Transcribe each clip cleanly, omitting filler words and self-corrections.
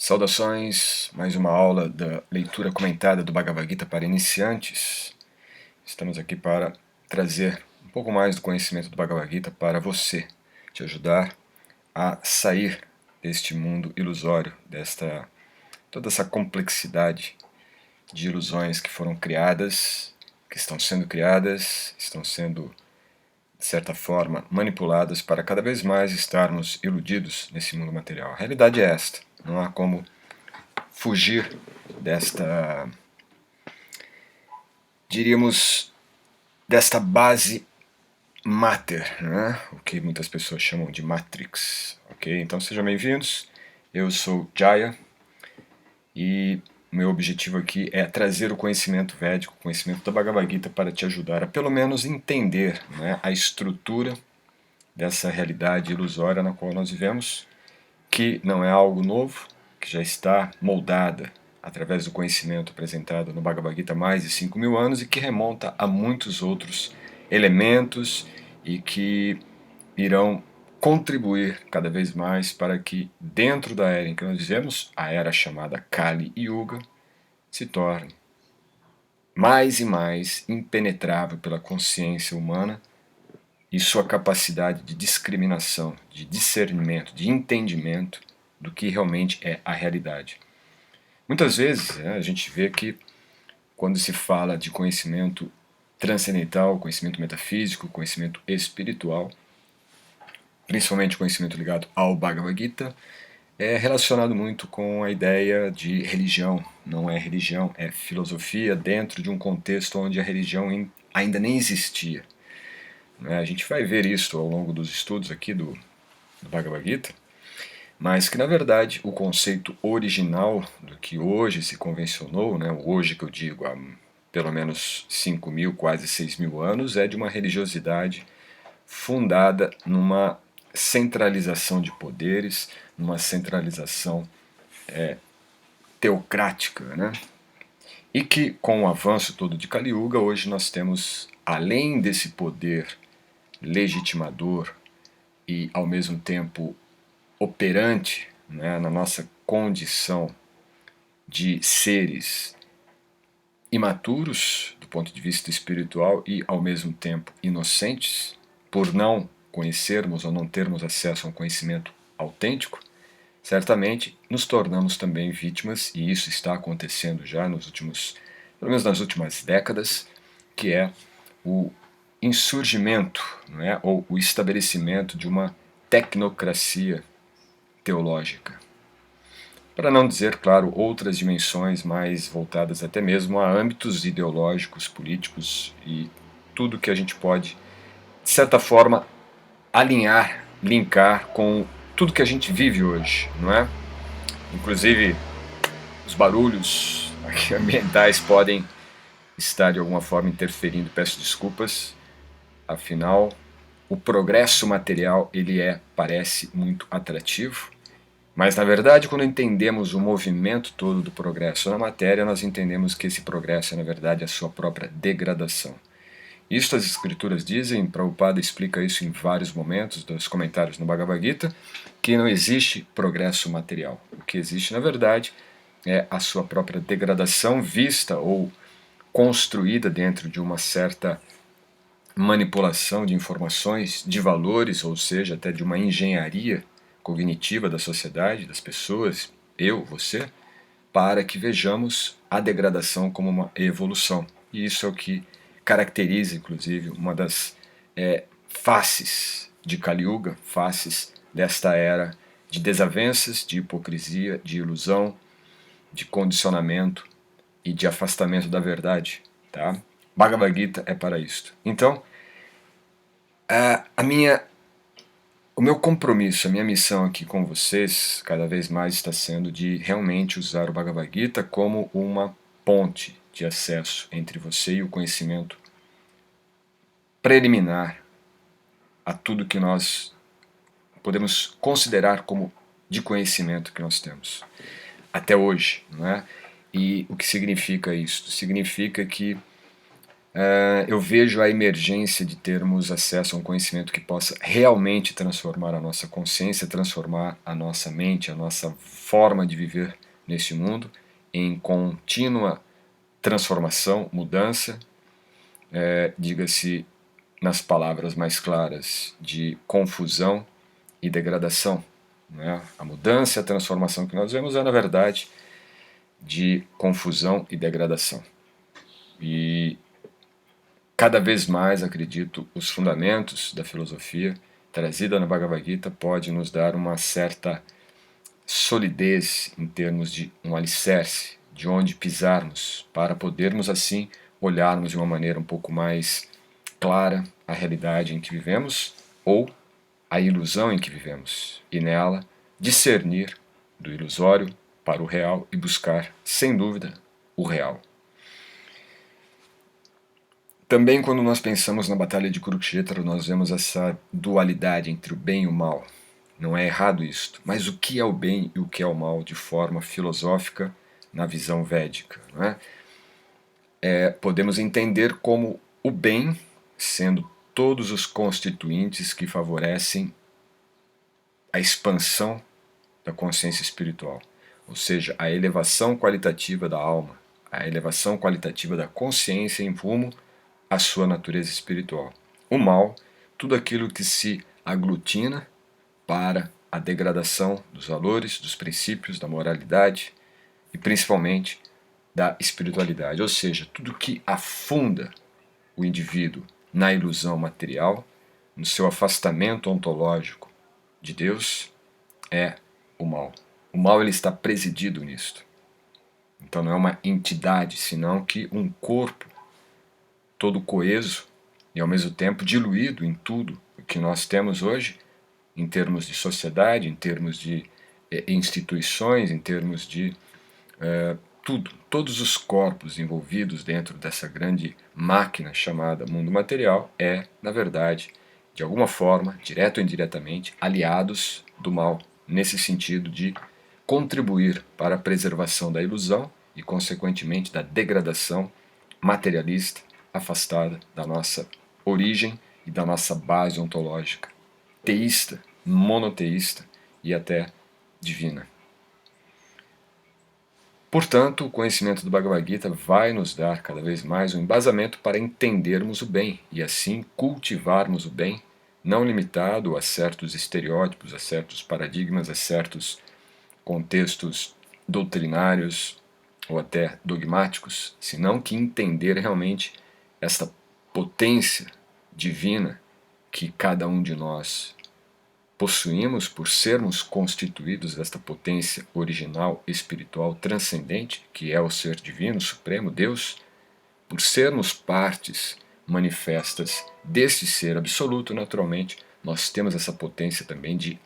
Saudações, mais uma aula da leitura comentada do Bhagavad Gita para iniciantes. Estamos aqui para trazer um pouco mais do conhecimento do Bhagavad Gita para você, te ajudar a sair deste mundo ilusório, toda essa complexidade de ilusões que foram criadas, que estão sendo, de certa forma, manipuladas para cada vez mais estarmos iludidos nesse mundo material. A realidade é esta. Não há como fugir desta base mater, né? O que muitas pessoas chamam de Matrix. Ok? Então sejam bem-vindos. Eu sou Jaya e meu objetivo aqui é trazer o conhecimento védico, o conhecimento da Bhagavad Gita para te ajudar a pelo menos entender, né, a estrutura dessa realidade ilusória na qual nós vivemos, que não é algo novo, que já está moldada através do conhecimento apresentado no Bhagavad Gita há mais de 5.000 anos e que remonta a muitos outros elementos e que irão contribuir cada vez mais para que dentro da era em que nós vivemos, a era chamada Kali Yuga, se torne mais e mais impenetrável pela consciência humana e sua capacidade de discriminação, de discernimento, de entendimento do que realmente é a realidade. Muitas vezes a gente vê que quando se fala de conhecimento transcendental, conhecimento metafísico, conhecimento espiritual, principalmente conhecimento ligado ao Bhagavad Gita, é relacionado muito com a ideia de religião. Não é religião, é filosofia dentro de um contexto onde a religião ainda nem existia. A gente vai ver isso ao longo dos estudos aqui do Bhagavad Gita, mas que na verdade o conceito original do que hoje se convencionou, né, hoje que eu digo há pelo menos 5.000, quase 6.000 anos, é de uma religiosidade fundada numa centralização de poderes, numa centralização teocrática, né? E que com o avanço todo de Kali Yuga, hoje nós temos, além desse poder legitimador e ao mesmo tempo operante, né, na nossa condição de seres imaturos do ponto de vista espiritual e ao mesmo tempo inocentes, por não conhecermos ou não termos acesso a um conhecimento autêntico, certamente nos tornamos também vítimas, e isso está acontecendo já pelo menos nas últimas décadas, que é o insurgimento, não é, ou o estabelecimento de uma tecnocracia teológica. Para não dizer, claro, outras dimensões mais voltadas até mesmo a âmbitos ideológicos, políticos e tudo que a gente pode, de certa forma, alinhar, linkar com tudo que a gente vive hoje, não é? Inclusive, os barulhos ambientais podem estar de alguma forma interferindo, peço desculpas, afinal, o progresso material parece muito atrativo, mas na verdade quando entendemos o movimento todo do progresso na matéria, nós entendemos que esse progresso é na verdade a sua própria degradação. Isso as escrituras dizem, Prabhupada explica isso em vários momentos dos comentários no Bhagavad Gita, que não existe progresso material. O que existe na verdade é a sua própria degradação vista ou construída dentro de uma certa manipulação de informações, de valores, ou seja, até de uma engenharia cognitiva da sociedade, das pessoas, eu, você, para que vejamos a degradação como uma evolução. E isso é o que caracteriza, inclusive, uma das faces de Kali Yuga, faces desta era de desavenças, de hipocrisia, de ilusão, de condicionamento e de afastamento da verdade. Tá? Bhagavad Gita é para isto. Então, o meu compromisso, a minha missão aqui com vocês, cada vez mais está sendo de realmente usar o Bhagavad Gita como uma ponte de acesso entre você e o conhecimento preliminar a tudo que nós podemos considerar como de conhecimento que nós temos até hoje, não é? E o que significa isso? Significa que Eu vejo a emergência de termos acesso a um conhecimento que possa realmente transformar a nossa consciência, transformar a nossa mente, a nossa forma de viver neste mundo em contínua transformação, mudança, diga-se nas palavras mais claras, de confusão e degradação. Né? A mudança e a transformação que nós vemos é, na verdade, de confusão e degradação. E cada vez mais, acredito, os fundamentos da filosofia trazida na Bhagavad Gita pode nos dar uma certa solidez em termos de um alicerce, de onde pisarmos, para podermos assim olharmos de uma maneira um pouco mais clara a realidade em que vivemos ou a ilusão em que vivemos, e nela discernir do ilusório para o real e buscar, sem dúvida, o real. Também quando nós pensamos na Batalha de Kurukshetra, nós vemos essa dualidade entre o bem e o mal. Não é errado isto, mas o que é o bem e o que é o mal de forma filosófica na visão védica? Não é? Podemos entender como o bem sendo todos os constituintes que favorecem a expansão da consciência espiritual, ou seja, a elevação qualitativa da alma, a elevação qualitativa da consciência em rumo à sua natureza espiritual. O mal, tudo aquilo que se aglutina para a degradação dos valores, dos princípios, da moralidade e principalmente da espiritualidade, ou seja, tudo que afunda o indivíduo na ilusão material, no seu afastamento ontológico de Deus, é o mal. O mal ele está presidido nisto. Então não é uma entidade, senão que um corpo todo coeso e ao mesmo tempo diluído em tudo o que nós temos hoje, em termos de sociedade, em termos de instituições, em termos de tudo, todos os corpos envolvidos dentro dessa grande máquina chamada mundo material na verdade, de alguma forma, direto ou indiretamente, aliados do mal, nesse sentido de contribuir para a preservação da ilusão e, consequentemente, da degradação materialista afastada da nossa origem e da nossa base ontológica, teísta, monoteísta e até divina. Portanto, o conhecimento do Bhagavad Gita vai nos dar cada vez mais um embasamento para entendermos o bem e assim cultivarmos o bem, não limitado a certos estereótipos, a certos paradigmas, a certos contextos doutrinários ou até dogmáticos, senão que entender realmente esta potência divina que cada um de nós possuímos por sermos constituídos desta potência original, espiritual, transcendente, que é o Ser Divino, Supremo, Deus, por sermos partes manifestas deste Ser Absoluto, naturalmente, nós temos essa potência também de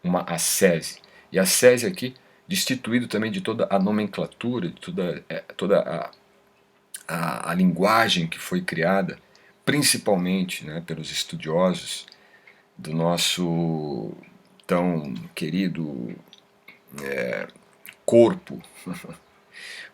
uma ascese. E a ascese aqui, destituído também de toda a nomenclatura, de toda a linguagem que foi criada, principalmente pelos estudiosos do nosso tão querido corpo,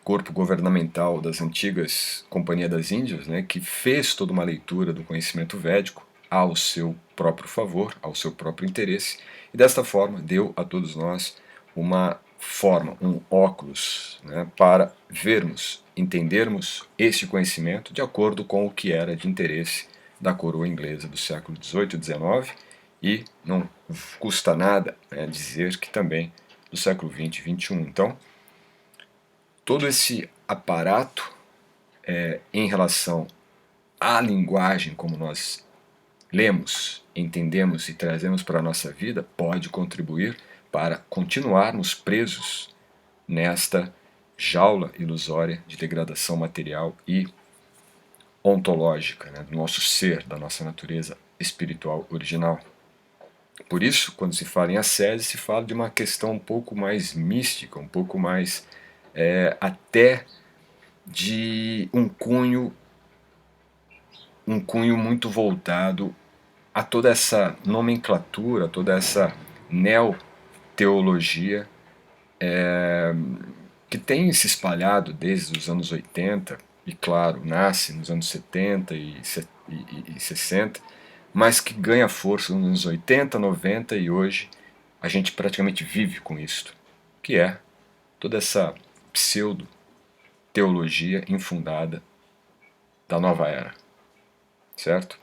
corpo governamental das antigas Companhias das Índias, que fez toda uma leitura do conhecimento védico ao seu próprio favor, ao seu próprio interesse, e desta forma deu a todos nós uma forma, um óculos, para vermos, entendermos este conhecimento de acordo com o que era de interesse da coroa inglesa do século XVIII e XIX, e não custa nada dizer que também do século XX e XXI. Então, todo esse aparato em relação à linguagem como nós lemos, entendemos e trazemos para a nossa vida pode contribuir para continuarmos presos nesta jaula ilusória de degradação material e ontológica do nosso ser, da nossa natureza espiritual original. Por isso, quando se fala em ascese, se fala de uma questão um pouco mais mística, um pouco mais até de um cunho muito voltado a toda essa nomenclatura, a toda essa neoteologia que tem se espalhado desde os anos 80, e claro, nasce nos anos 70 e 60, mas que ganha força nos anos 80, 90 e hoje a gente praticamente vive com isto, que é toda essa pseudo-teologia infundada da nova era, certo?